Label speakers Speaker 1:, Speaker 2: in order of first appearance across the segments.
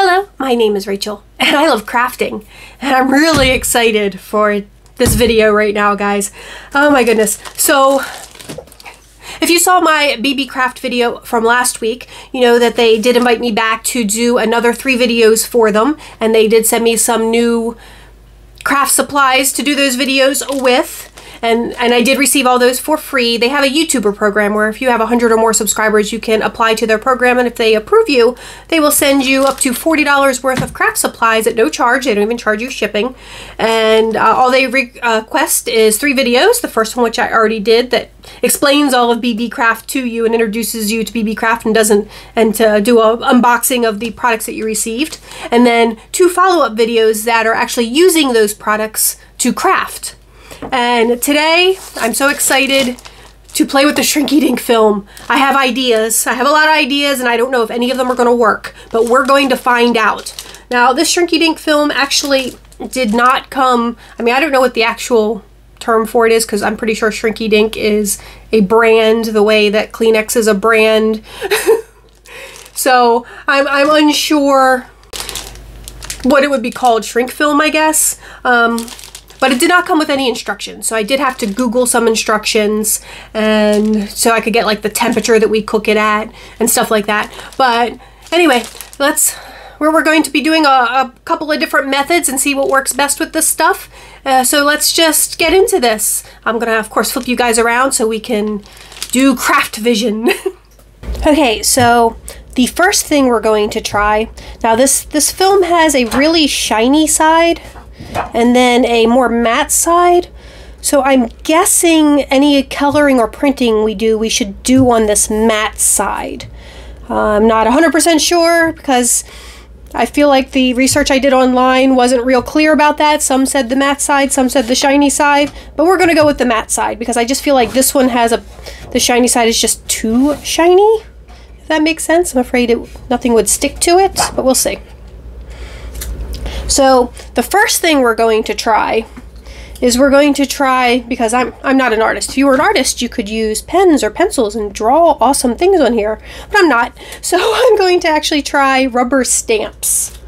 Speaker 1: Hello, my name is Rachel and I love crafting and I'm really excited for this video right now, guys. Oh my goodness. So if you saw my BEEBEECRAFT video from last week, you know that they did invite me back to do another 3 videos for them, and they did send me some new craft supplies to do those videos with. And I did receive all those for free. They have a YouTuber program where if you have 100 or more subscribers, you can apply to their program, and if they approve you, they will send you up to $40 worth of craft supplies at no charge. They don't even charge you shipping. And all they request is 3 videos. The first one, which I already did, that explains all of BEEBEECRAFT to you and introduces you to BEEBEECRAFT and to do an unboxing of the products that you received. And then 2 follow-up videos that are actually using those products to craft. And today, I'm so excited to play with the Shrinky Dink film. I have ideas. I have a lot of ideas, and I don't know if any of them are going to work, but we're going to find out. Now, this Shrinky Dink film actually did not come, I mean, I don't know what the actual term for it is, because I'm pretty sure Shrinky Dink is a brand, the way that Kleenex is a brand. So, I'm unsure what it would be called. Shrink film, I guess. But it did not come with any instructions, so I did have to Google some instructions, and so I could get like the temperature that we cook it at and stuff like that. But anyway, we're going to be doing a couple of different methods and see what works best with this stuff. So let's just get into this. I'm gonna, of course, flip you guys around so we can do craft vision. Okay, so the first thing we're going to try, now this film has a really shiny side and then a more matte side. So I'm guessing any coloring or printing we should do on this matte side. I'm not 100% sure because I feel like the research I did online wasn't real clear about that. Some said the matte side, some said the shiny side, but we're going to go with the matte side because I just feel like this one has the shiny side is just too shiny, if that makes sense. I'm afraid nothing would stick to it, but we'll see. So the first thing we're going to try is because I'm not an artist. If you were an artist, you could use pens or pencils and draw awesome things on here, but I'm not. So I'm going to actually try rubber stamps.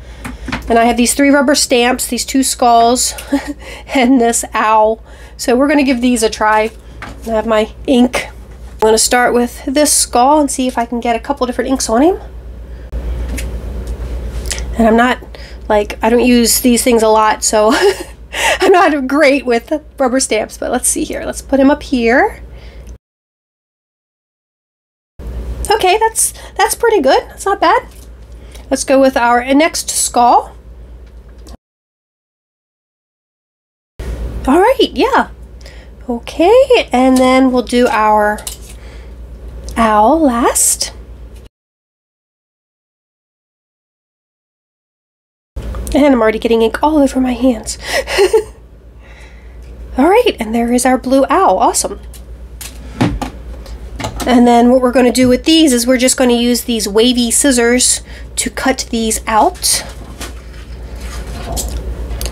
Speaker 1: And I have these 3 rubber stamps, these 2 skulls, and this owl. So we're going to give these a try. I have my ink. I'm going to start with this skull and see if I can get a couple different inks on him. And I'm not, I don't use these things a lot, so I'm not great with rubber stamps, but let's see here. Let's put him up here. Okay, that's pretty good. That's not bad. Let's go with our next skull. All right, yeah. Okay, and then we'll do our owl last. And I'm already getting ink all over my hands. Alright, and there is our blue owl. Awesome. And then what we're going to do with these is we're just going to use these wavy scissors to cut these out.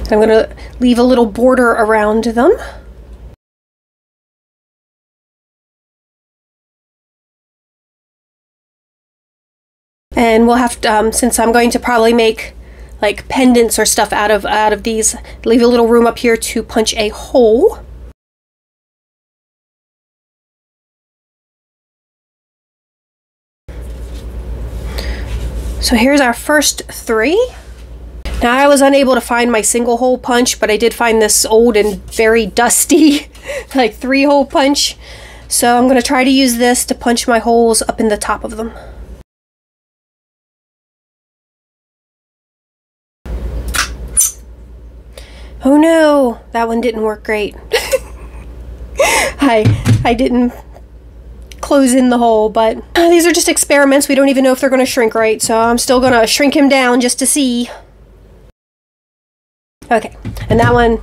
Speaker 1: I'm going to leave a little border around them. And we'll have to, since I'm going to probably make like pendants or stuff out of these, leave a little room up here to punch a hole. So here's our first 3. Now I was unable to find my single hole punch, but I did find this old and very dusty like 3-hole punch. So I'm going to try to use this to punch my holes up in the top of them. Oh no, that one didn't work great. I didn't close in the hole, but these are just experiments. We don't even know if they're going to shrink right, so I'm still going to shrink him down just to see. Okay, and that one,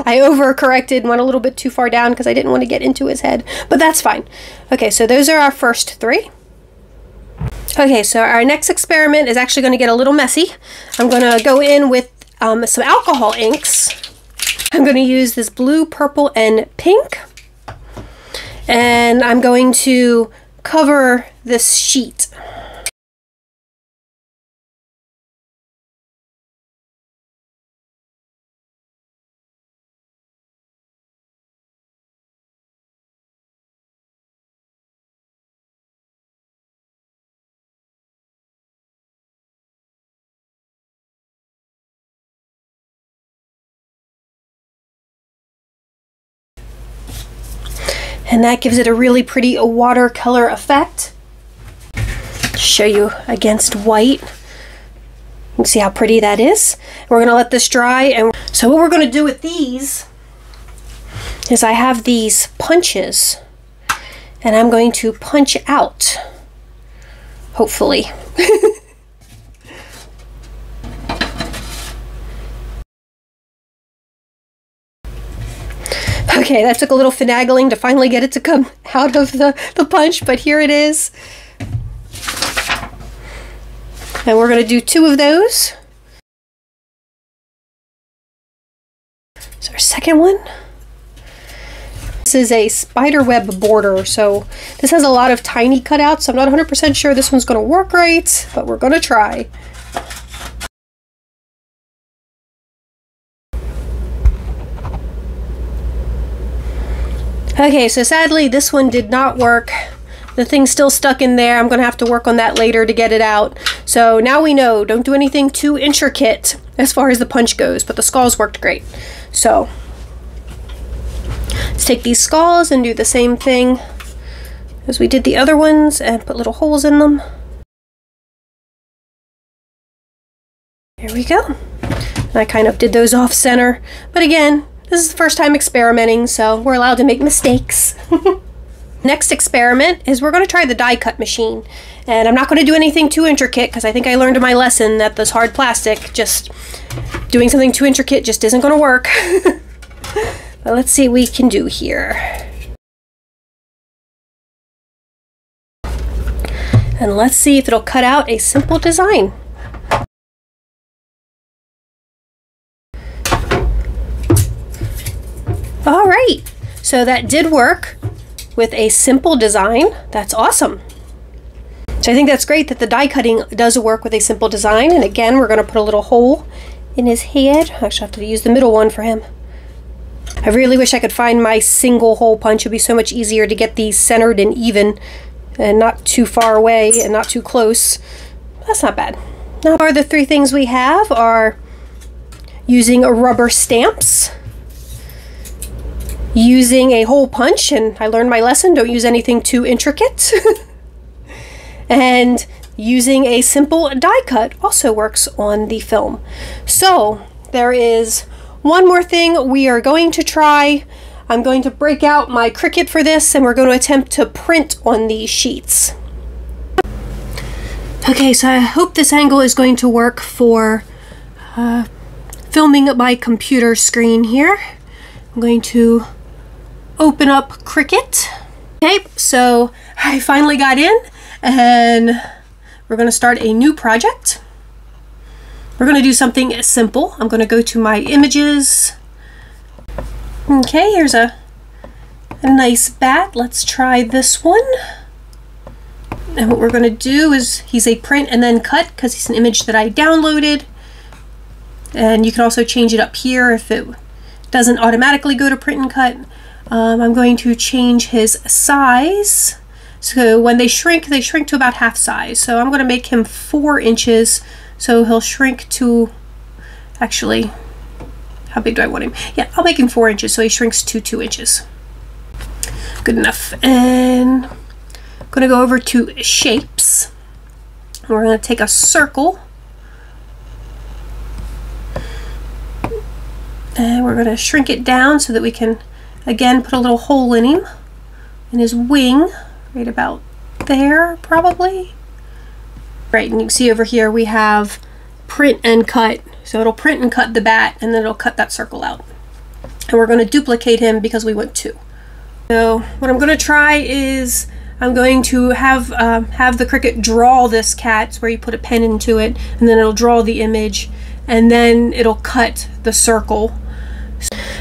Speaker 1: I overcorrected, went a little bit too far down because I didn't want to get into his head, but that's fine. Okay, so those are our first 3. Okay, so our next experiment is actually going to get a little messy. I'm going to go in with some alcohol inks. I'm going to use this blue, purple, and pink. And I'm going to cover this sheet. and that gives it a really pretty watercolor effect. Show you against white. You can see how pretty that is. We're gonna let this dry, and so what we're gonna do with these is I have these punches, and I'm going to punch out, hopefully. Okay, that took a little finagling to finally get it to come out of the punch, but here it is. And we're going to do 2 of those. So our second one. This is a Spiderweb Border, so this has a lot of tiny cutouts, so I'm not 100% sure this one's going to work right, but we're going to try. Okay, so sadly this one did not work. The thing's still stuck in there. I'm going to have to work on that later to get it out. So now we know, don't do anything too intricate as far as the punch goes, but the skulls worked great. So let's take these skulls and do the same thing as we did the other ones and put little holes in them. There we go. And I kind of did those off center, but again, this is the first time experimenting, so we're allowed to make mistakes. Next experiment is we're going to try the die cut machine. And I'm not going to do anything too intricate because I think I learned in my lesson that this hard plastic, just doing something too intricate just isn't going to work. But let's see what we can do here. And let's see if it'll cut out a simple design. All right, so that did work with a simple design. That's awesome. So I think that's great that the die cutting does work with a simple design. And again, we're going to put a little hole in his head. I actually have to use the middle one for him. I really wish I could find my single hole punch. It would be so much easier to get these centered and even and not too far away and not too close. That's not bad. Now, the 3 things we have are using rubber stamps, using a hole punch, and I learned my lesson, don't use anything too intricate, and using a simple die cut also works on the film. So there is one more thing we are going to try. I'm going to break out my Cricut for this, and we're going to attempt to print on these sheets. Okay, so I hope this angle is going to work for filming my computer screen here. I'm going to open up Cricut. Okay, so I finally got in, and we're going to start a new project. We're going to do something simple. I'm going to go to my images. Okay, here's a nice bat. Let's try this one. And what we're going to do is, he's a print and then cut because he's an image that I downloaded. And you can also change it up here if it doesn't automatically go to print and cut. I'm going to change his size. So when they shrink to about half size. So I'm going to make him 4 inches. So he'll shrink to, actually, how big do I want him? Yeah, I'll make him 4 inches. So he shrinks to 2 inches. Good enough. And I'm going to go over to shapes. We're going to take a circle. And we're going to shrink it down so that we can, again, put a little hole in him, in his wing, right about there, probably. Right, and you can see over here we have print and cut. So it'll print and cut the bat, and then it'll cut that circle out. And we're going to duplicate him because we want 2. So what I'm going to try is I'm going to have the Cricut draw this cat, where you put a pen into it, and then it'll draw the image, and then it'll cut the circle.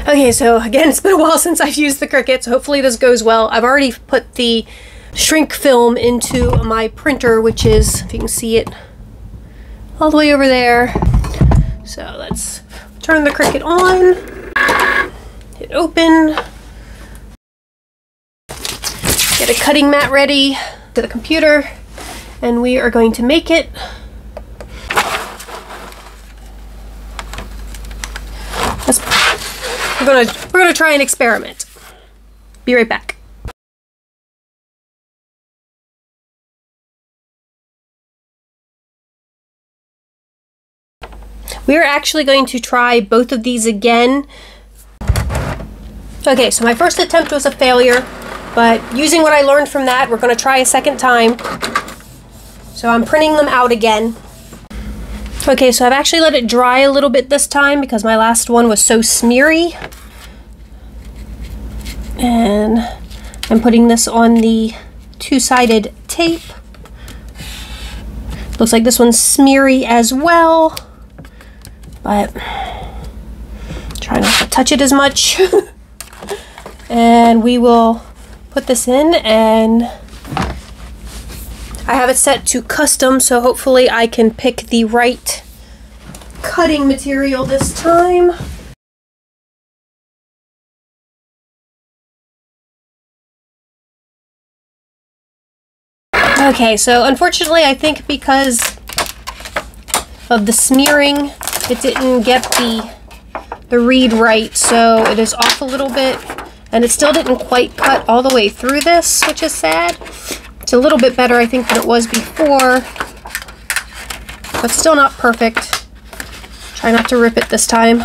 Speaker 1: Okay, so again, it's been a while since I've used the Cricut, so hopefully this goes well. I've already put the shrink film into my printer, which is, if you can see it, all the way over there. So let's turn the Cricut on, hit open, get a cutting mat ready to the computer, and we are going to make it. We're gonna try an experiment. Be right back. We're actually going to try both of these again. Okay, so my first attempt was a failure, but using what I learned from that, we're going to try a second time. So I'm printing them out again. Okay, so I've actually let it dry a little bit this time because my last one was so smeary. And I'm putting this on the two-sided tape. Looks like this one's smeary as well, but try not to touch it as much. And we will put this in, and I have it set to custom, so hopefully I can pick the right cutting material this time. Okay, so unfortunately I think because of the smearing, it didn't get the reed right, so it is off a little bit, and it still didn't quite cut all the way through this, which is sad. It's a little bit better, I think, than it was before, but still not perfect. Try not to rip it this time.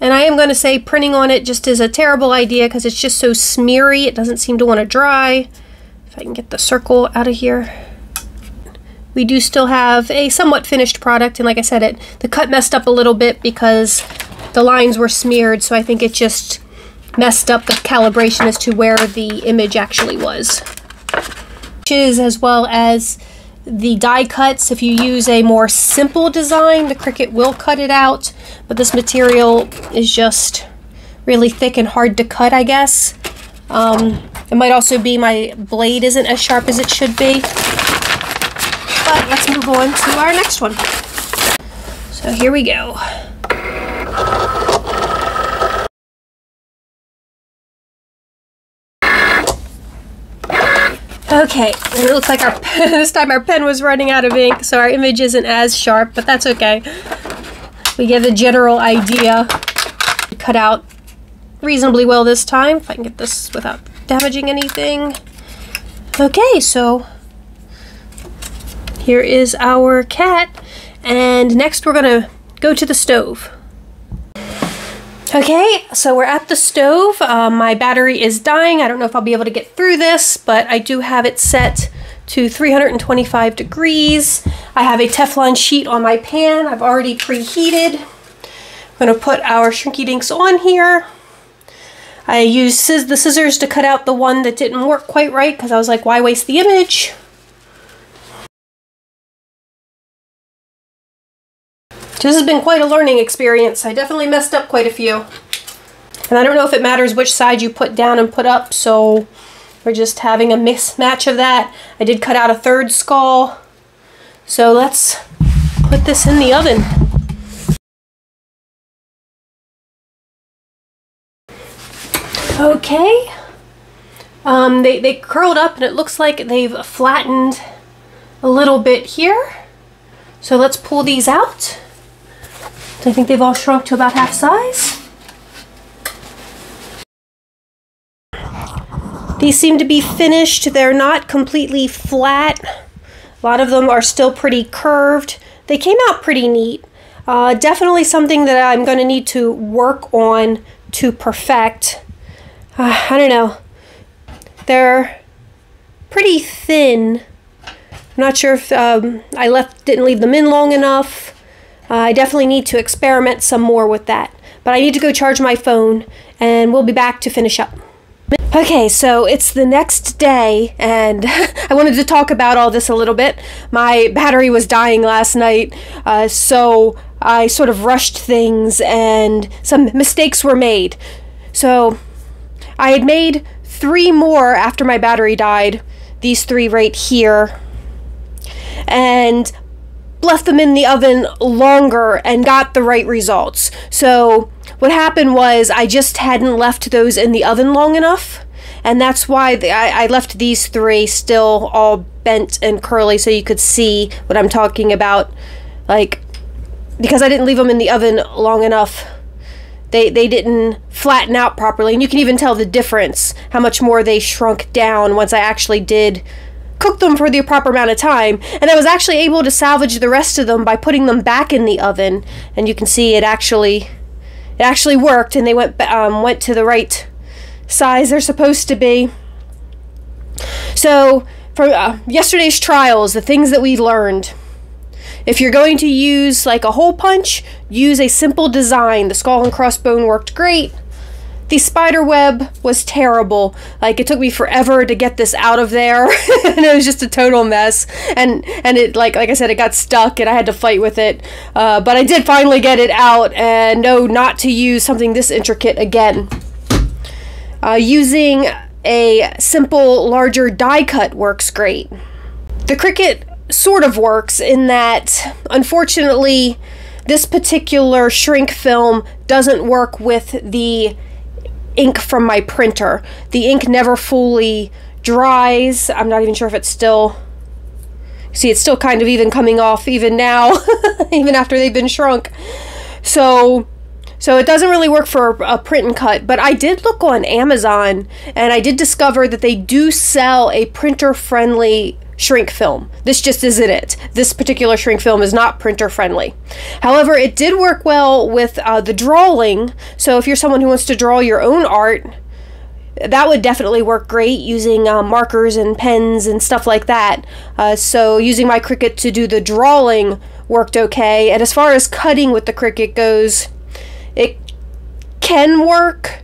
Speaker 1: And I am going to say printing on it just is a terrible idea because it's just so smeary. It doesn't seem to want to dry. If I can get the circle out of here. We do still have a somewhat finished product, and like I said, the cut messed up a little bit because the lines were smeared, so I think it just messed up the calibration as to where the image actually was. As well as the die cuts, if you use a more simple design, the Cricut will cut it out, but this material is just really thick and hard to cut, I guess. It might also be my blade isn't as sharp as it should be. But let's move on to our next one. So here we go. Okay, and it looks like our pen, this time our pen was running out of ink, so our image isn't as sharp, but that's okay. We get the general idea. Cut out reasonably well this time, if I can get this without damaging anything. Okay, so here is our cat, and next we're gonna go to the stove. Okay, so we're at the stove. My battery is dying. I don't know if I'll be able to get through this, but I do have it set to 325 degrees. I have a Teflon sheet on my pan. I've already preheated. I'm gonna put our Shrinky Dinks on here. I used the scissors to cut out the one that didn't work quite right because I was like, why waste the image? This has been quite a learning experience. I definitely messed up quite a few. And I don't know if it matters which side you put down and put up, so we're just having a mismatch of that. I did cut out a third skull. So let's put this in the oven. Okay. They curled up and it looks like they've flattened a little bit here. So let's pull these out. I think they've all shrunk to about half size. These seem to be finished. They're not completely flat. A lot of them are still pretty curved. They came out pretty neat. Definitely something that I'm going to need to work on to perfect. I don't know. They're pretty thin. I'm not sure if I didn't leave them in long enough. I definitely need to experiment some more with that. But I need to go charge my phone, and we'll be back to finish up. Okay, so it's the next day, and I wanted to talk about all this a little bit. My battery was dying last night, so I sort of rushed things, and some mistakes were made. So I had made 3 more after my battery died, these 3 right here, and left them in the oven longer and got the right results. So what happened was I just hadn't left those in the oven long enough, and that's why I left these 3 still all bent and curly so you could see what I'm talking about. Like, because I didn't leave them in the oven long enough, they didn't flatten out properly, and you can even tell the difference, how much more they shrunk down once I actually did cook them for the proper amount of time, and I was actually able to salvage the rest of them by putting them back in the oven, and you can see it actually worked, and they went to the right size they're supposed to be. So for yesterday's trials, the things that we learned: if you're going to use like a hole punch, use a simple design. The skull and crossbone worked great. The spider web was terrible. Like, it took me forever to get this out of there, and it was just a total mess. And it, like I said, it got stuck, and I had to fight with it. But I did finally get it out, and know not to use something this intricate again. Using a simple, larger die cut works great. The Cricut sort of works in that, unfortunately, this particular shrink film doesn't work with the ink from my printer. The ink never fully dries. I'm not even sure if it's still... See, it's still kind of even coming off even now, even after they've been shrunk. So it doesn't really work for a print and cut, but I did look on Amazon, and I did discover that they do sell a printer-friendly shrink film. This just isn't it. This particular shrink film is not printer friendly. However, it did work well with the drawing, so if you're someone who wants to draw your own art, that would definitely work great using markers and pens and stuff like that. So using my Cricut to do the drawing worked okay, and as far as cutting with the Cricut goes, it can work.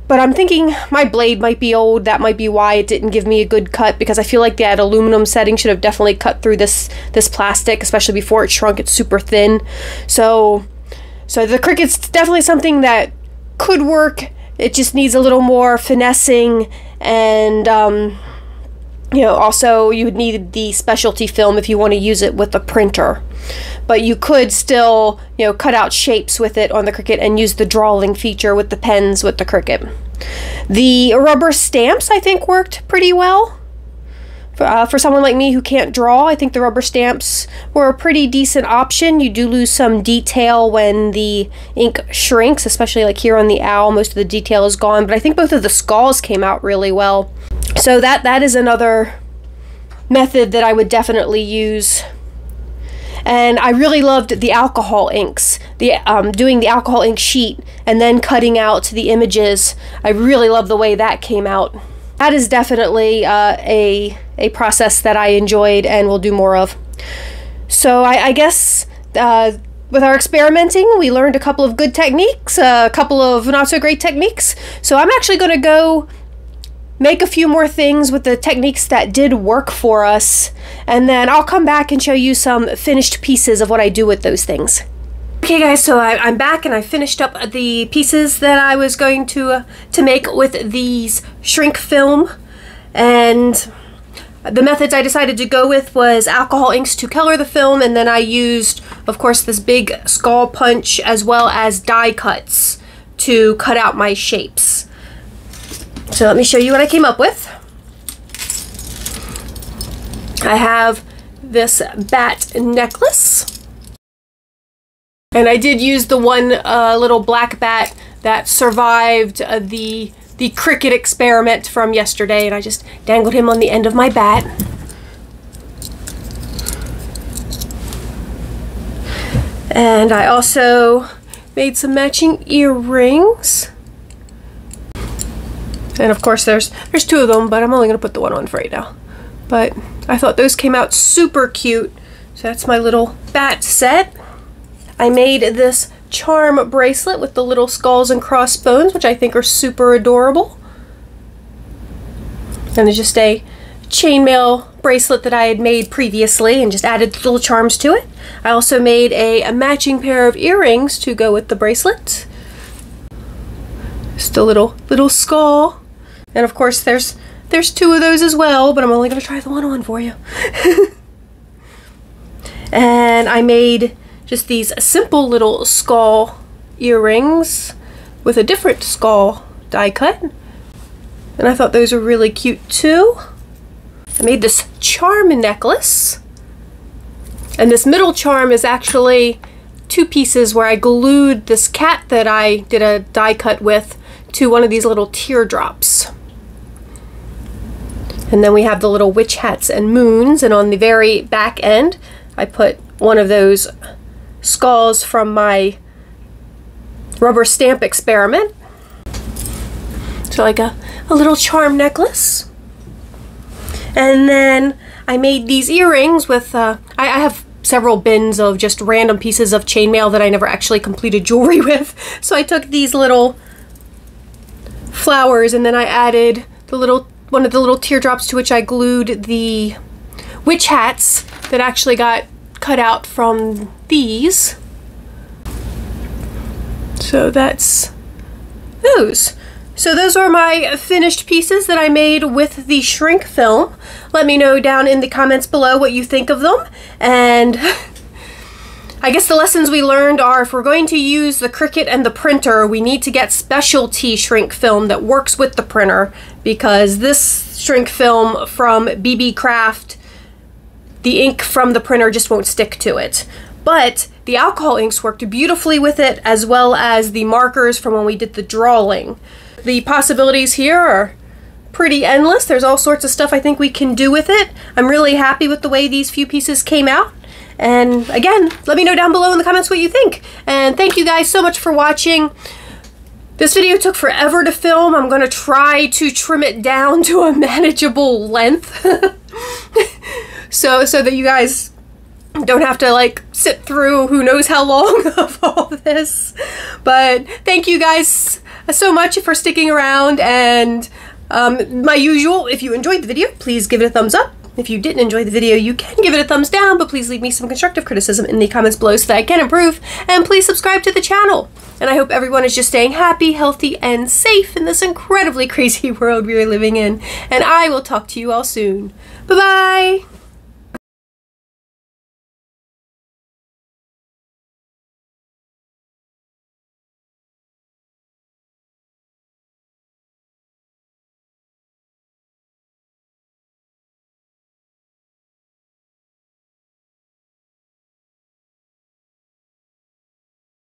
Speaker 1: But I'm thinking my blade might be old. That might be why it didn't give me a good cut, because I feel like that aluminum setting should have definitely cut through this plastic, especially before it shrunk. It's super thin. So the Cricut's definitely something that could work. It just needs a little more finessing, and you know, also you would need the specialty film if you want to use it with a printer. But you could still, you know, cut out shapes with it on the Cricut and use the drawing feature with the pens with the Cricut. The rubber stamps, I think, worked pretty well. For someone like me who can't draw, I think the rubber stamps were a pretty decent option. You do lose some detail when the ink shrinks, especially like here on the owl. Most of the detail is gone, but I think both of the skulls came out really well. So that is another method that I would definitely use. And I really loved the alcohol inks, doing the alcohol ink sheet and then cutting out the images. I really love the way that came out. That is definitely a process that I enjoyed and will do more of. So I guess with our experimenting, we learned a couple of good techniques, a couple of not so great techniques. So I'm actually going to go make a few more things with the techniques that did work for us, and then I'll come back and show you some finished pieces of what I do with those things. Okay guys, so I'm back and I finished up the pieces that I was going to make with these shrink film, and the methods I decided to go with was alcohol inks to color the film, and then I used, of course, this big skull punch as well as die cuts to cut out my shapes. So let me show you what I came up with. I have this bat necklace, and I did use the one little black bat that survived the Cricut experiment from yesterday, and I just dangled him on the end of my bat. And I also made some matching earrings. And of course there's two of them, but I'm only going to put the one on for right now. But I thought those came out super cute. So that's my little bat set. I made this charm bracelet with the little skulls and crossbones, which I think are super adorable. And it's just a chainmail bracelet that I had made previously and just added little charms to it. I also made a matching pair of earrings to go with the bracelet. Just a little skull. And of course there's two of those as well, but I'm only going to try the one on for you. And I made just these simple little skull earrings with a different skull die cut. And I thought those were really cute too. I made this charm necklace. And this middle charm is actually two pieces where I glued this cat that I did a die cut with to one of these little teardrops. And then we have the little witch hats and moons, and on the very back end I put one of those skulls from my rubber stamp experiment. So like a little charm necklace. And then I made these earrings with, I have several bins of just random pieces of chainmail that I never actually completed jewelry with. So I took these little flowers and then I added one of the little teardrops to which I glued the witch hats that actually got cut out from these. So that's those. So those are my finished pieces that I made with the shrink film. Let me know down in the comments below what you think of them. And I guess the lessons we learned are, if we're going to use the Cricut and the printer, we need to get specialty shrink film that works with the printer, because this shrink film from BEEBEECRAFT, the ink from the printer just won't stick to it. But the alcohol inks worked beautifully with it, as well as the markers from when we did the drawing. The possibilities here are pretty endless. There's all sorts of stuff I think we can do with it. I'm really happy with the way these few pieces came out. And again, let me know down below in the comments what you think. And thank you guys so much for watching. This video took forever to film. I'm gonna try to trim it down to a manageable length. so that you guys don't have to like sit through who knows how long of all this. But thank you guys so much for sticking around, and my usual, if you enjoyed the video, please give it a thumbs up. If you didn't enjoy the video, you can give it a thumbs down, but please leave me some constructive criticism in the comments below so that I can improve, and please subscribe to the channel. And I hope everyone is just staying happy, healthy, and safe in this incredibly crazy world we are living in, and I will talk to you all soon. Bye-bye!